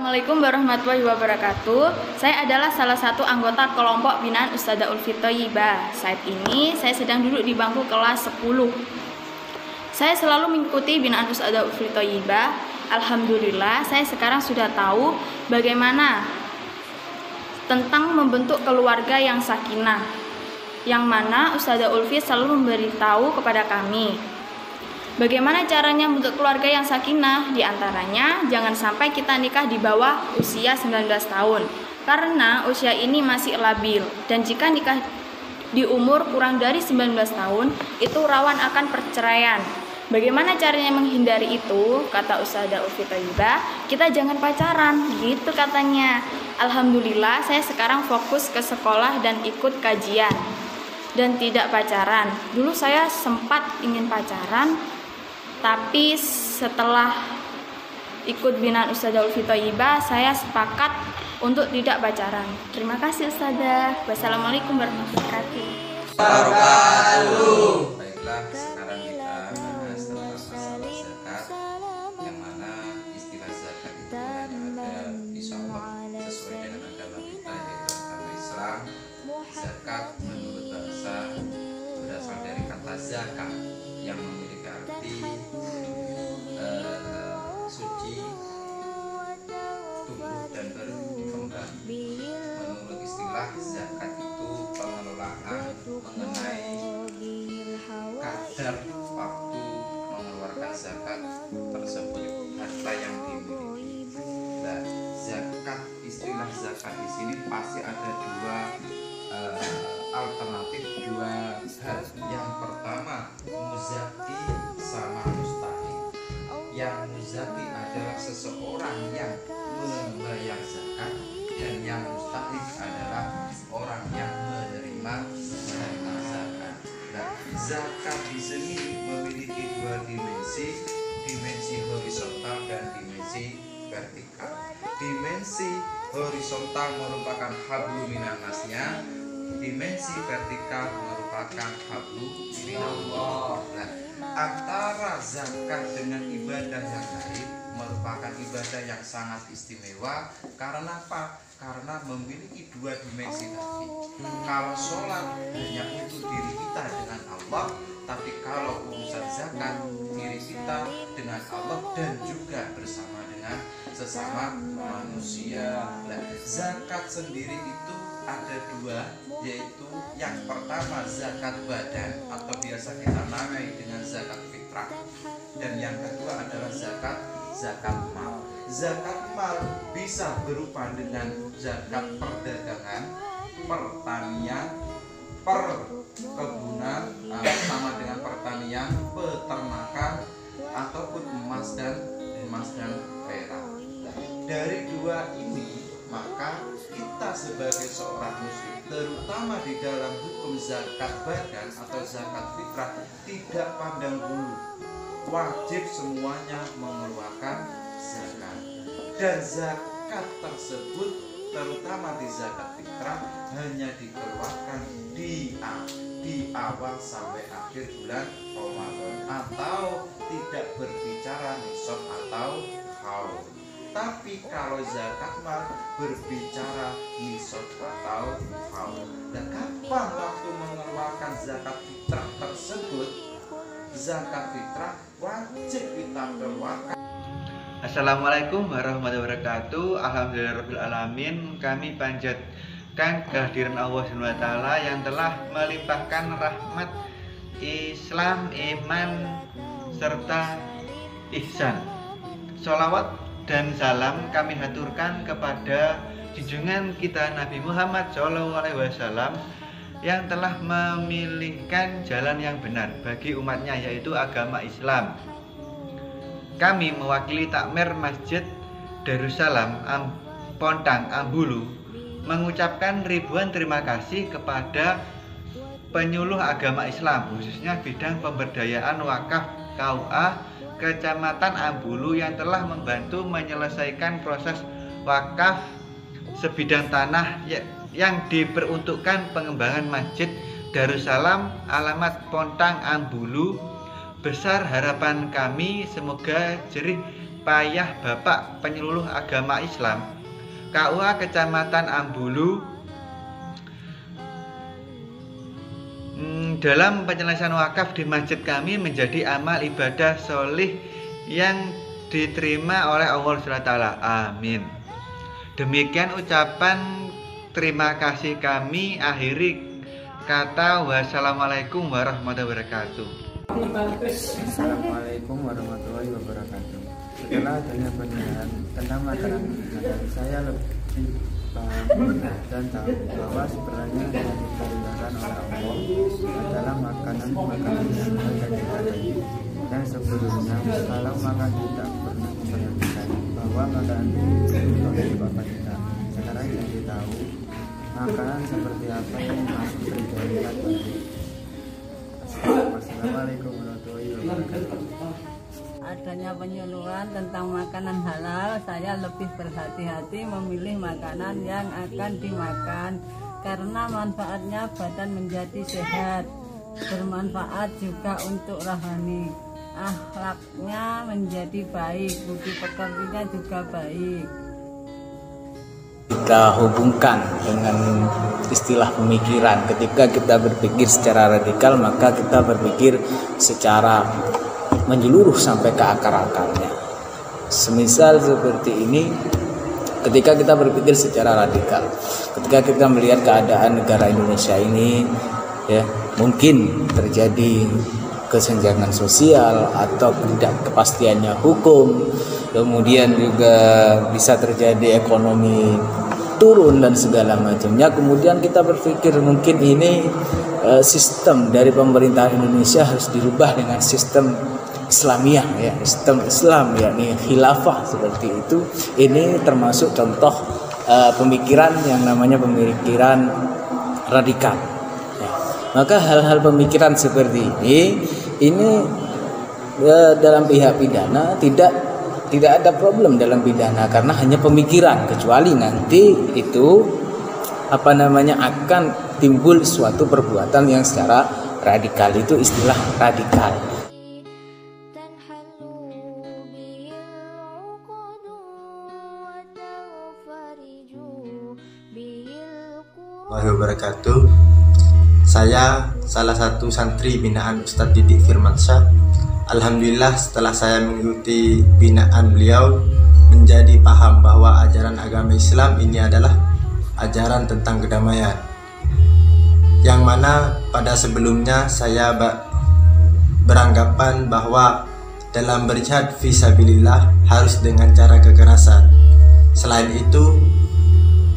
Assalamualaikum warahmatullahi wabarakatuh. Saya adalah salah satu anggota kelompok binaan Ustadzah Ulfi Thoyibah. Saat ini saya sedang duduk di bangku kelas 10. Saya selalu mengikuti binaan Ustadzah Ulfi Thoyibah. Alhamdulillah, saya sekarang sudah tahu bagaimana tentang membentuk keluarga yang sakinah, yang mana Ustadzah Ulfi selalu memberitahu kepada kami bagaimana caranya membentuk keluarga yang sakinah. Di antaranya, jangan sampai kita nikah di bawah usia 19 tahun. karena usia ini masih labil dan jika nikah di umur kurang dari 19 tahun itu rawan akan perceraian. Bagaimana caranya menghindari itu? Kata Ustazah Ulfi Thayyibah, kita jangan pacaran, gitu katanya. Alhamdulillah saya sekarang fokus ke sekolah dan ikut kajian dan tidak pacaran. Dulu saya sempat ingin pacaran, tapi setelah ikut binaan Ustazah Ulfi Thayyibah saya sepakat untuk tidak pacaran. Terima kasih Ustazah. Wassalamualaikum warahmatullahi wabarakatuh. Baiklah, sekarang kita bahas tentang masalah zakat, yang mana istilah zakat itu hanya ada insya Allah sesuai dengan agama kita, yaitu agama Islam. Zakat menurut bahasa berasal dari kata zakat yang memiliki arti suci, tumbuh dan berkembang. Menurut istilah zakat itu pengelolaan mengenai kadar waktu mengeluarkan zakat tersebut, harta yang dimiliki. Nah, zakat, istilah zakat di sini pasti ada dua alternatif, dua hal. Yang pertama muzaki sama mustahik. Yang muzaki adalah seseorang yang membayar zakat, dan yang mustahik adalah orang yang menerima zakat. Nah, zakat di sini memiliki dua dimensi, dimensi horizontal dan dimensi vertikal. Dimensi horizontal merupakan hablu minan nasnya, dimensi vertikal merupakan hablu minallah. Nah, antara zakat dengan ibadah yang lain merupakan ibadah yang sangat istimewa. Karena apa? Karena memiliki dua dimensi tadi. Kalau sholat hanya untuk diri kita dengan Allah, tapi kalau urusan zakat, diri kita dengan Allah dan juga bersama dengan sesama manusia. Nah, zakat sendiri itu ada dua, yaitu yang pertama zakat badan atau biasa kita namai dengan zakat fitrah, dan yang kedua adalah zakat mal. Zakat mal bisa berupa dengan zakat perdagangan, pertanian, perkebunan, sama dengan pertanian, peternakan, ataupun emas dan perak. Dari dua ini, maka kita sebagai seorang muslim, terutama di dalam hukum zakat badan atau zakat fitrah, tidak pandang bulu, wajib semuanya mengeluarkan zakat. Dan zakat tersebut, terutama di zakat fitrah, hanya dikeluarkan di awal sampai akhir bulan Ramadan, atau tidak berbicara nisab atau haul. Tapi kalau zakat mal berbicara nisab atau haul. Dan kapan waktu mengeluarkan zakat fitrah tersebut? Zakat fitrah wajib kita keluarkan. Assalamualaikum warahmatullahi wabarakatuh. Alhamdulillahirabbil alamin. Kami panjatkan kehadiran Allah SWT yang telah melimpahkan rahmat Islam, iman serta ihsan. Sholawat dan salam kami haturkan kepada junjungan kita Nabi Muhammad SAW yang telah memilihkan jalan yang benar bagi umatnya, yaitu agama Islam. Kami mewakili takmir Masjid Darussalam Pontang Ambulu mengucapkan ribuan terima kasih kepada penyuluh agama Islam, khususnya bidang pemberdayaan wakaf KUA Kecamatan Ambulu yang telah membantu menyelesaikan proses wakaf sebidang tanah yang diperuntukkan pengembangan Masjid Darussalam alamat Pontang Ambulu. Besar harapan kami semoga jerih payah Bapak penyuluh agama Islam KUA Kecamatan Ambulu dalam penyelesaian wakaf di masjid kami menjadi amal ibadah sholih yang diterima oleh Allah SWT. Amin. Demikian ucapan terima kasih kami, akhiri kata wassalamualaikum warahmatullahi wabarakatuh. Assalamualaikum warahmatullahi wabarakatuh. Setelah adanya penjelasan tentang mataran ibadah, saya lebih dan tahu bahwa sebenarnya yang diperintahkan oleh Allah adalah makanan yang ada di hati. Dan sebelumnya, kalau makan tidak pernah memperhatikan bahwa makanan itu untuk bapak kita. Sekarang jadi tahu makanan seperti apa yang masuk terjadi. Assalamualaikum warahmatullahi wabarakatuh. Adanya penyuluhan tentang makanan halal, saya lebih berhati-hati memilih makanan yang akan dimakan karena manfaatnya badan menjadi sehat, bermanfaat juga untuk rohani, akhlaknya menjadi baik, budi pekertinya juga baik. Kita hubungkan dengan istilah pemikiran. Ketika kita berpikir secara radikal, maka kita berpikir secara menyeluruh sampai ke akar-akarnya. Semisal seperti ini, ketika kita berpikir secara radikal, ketika kita melihat keadaan negara Indonesia ini, ya mungkin terjadi kesenjangan sosial atau tidak kepastiannya hukum, kemudian juga bisa terjadi ekonomi turun dan segala macamnya. Kemudian kita berpikir mungkin ini sistem dari pemerintahan Indonesia harus dirubah dengan sistem Islamiyah, ya, sistem Islam, yakni khilafah seperti itu. Ini termasuk contoh pemikiran yang namanya pemikiran radikal. Ya. Maka hal-hal pemikiran seperti ini dalam pihak pidana tidak ada problem dalam pidana karena hanya pemikiran, kecuali nanti itu akan timbul suatu perbuatan yang secara radikal, itu istilah radikal. Wabarakatuh. Saya salah satu santri binaan Ustadz Didik Firmansyah. Alhamdulillah setelah saya mengikuti binaan beliau menjadi paham bahwa ajaran agama Islam ini adalah ajaran tentang kedamaian, yang mana pada sebelumnya saya beranggapan bahwa dalam berjihad fisabilillah harus dengan cara kekerasan. Selain itu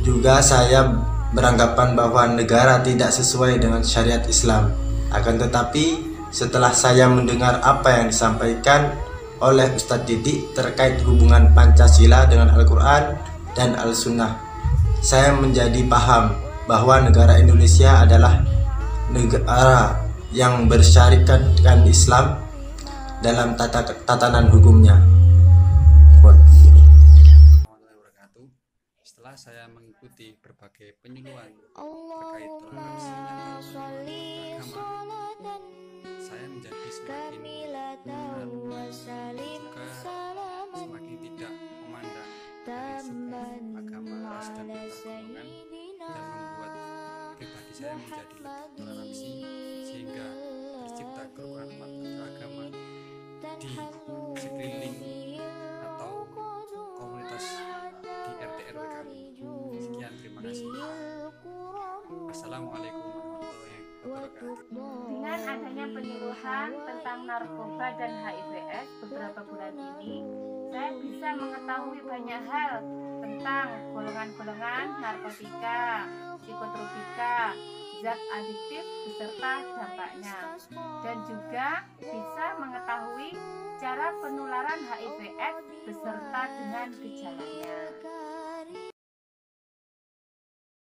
juga saya beranggapan bahwa negara tidak sesuai dengan syariat Islam. Akan tetapi setelah saya mendengar apa yang disampaikan oleh Ustadz Didik terkait hubungan Pancasila dengan Al-Quran dan Al-Sunnah, saya menjadi paham bahwa negara Indonesia adalah negara yang bersyariatkan Islam dalam tatanan hukumnya. Setelah saya mengikuti berbagai penyuluhan terkait toleransi dan agama, saya menjadi semakin benar juga semakin tidak memandang dari suku, agama, ras, dan pergolongan, dan membuat pribadi saya menjadi lebih toleransi sehingga tercipta kerukunan umat beragama di sekeliling atau komunitas di RT RW kami. Sekian, terima kasih. Assalamualaikum warahmatullahi wabarakatuh. Dengan adanya penyuluhan tentang narkoba dan HIV/AIDS beberapa bulan ini, saya bisa mengetahui banyak hal tentang golongan-golongan narkotika, psikotropika, zat adiktif beserta dampaknya, dan juga bisa mengetahui cara penularan HIV/AIDS beserta dengan gejalanya.